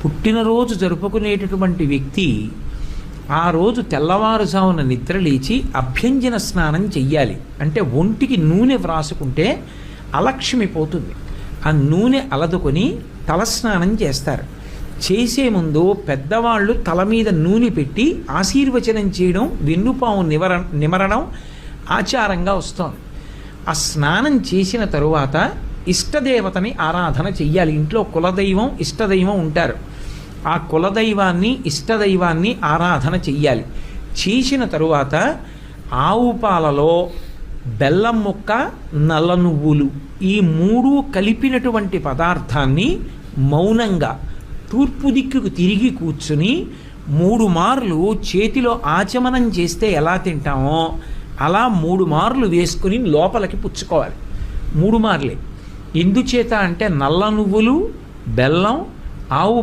పుట్టినరోజు జరుపుకునేటటువంటి వ్యక్తి ఆ రోజు తెల్లవారుజామున నిద్ర లేచి అభ్యంజన స్నానం చెయ్యాలి. అంటే ఒంటికి నూనె వ్రాసుకుంటే అలక్ష్మి పోతుంది. ఆ నూనె అలదుకొని తలస్నానం చేస్తారు. చేసే ముందు పెద్దవాళ్ళు తల మీద నూనె పెట్టి ఆశీర్వచనం చేయడం, వెన్నుపాము నిమరణం ఆచారంగా వస్తోంది. ఆ స్నానం చేసిన తరువాత ఇష్టదేవతని ఆరాధన చెయ్యాలి. ఇంట్లో కులదైవం ఇష్టదైవం ఉంటారు. ఆ కులదైవాన్ని ఇష్టదైవాన్ని ఆరాధన చెయ్యాలి. చేసిన తరువాత ఆవు పాలలో బెల్లం ముక్క, నల్ల నువ్వులు ఈ మూడు కలిపినటువంటి పదార్థాన్ని మౌనంగా తూర్పు దిక్కుకు తిరిగి కూర్చుని 3 మార్లు చేతిలో ఆచమనం చేస్తే ఎలా తింటామో అలా 3 మార్లు వేసుకుని లోపలికి పుచ్చుకోవాలి. 3 మార్లే. ఎందుచేత అంటే నల్ల నువ్వులు, బెల్లం, ఆవు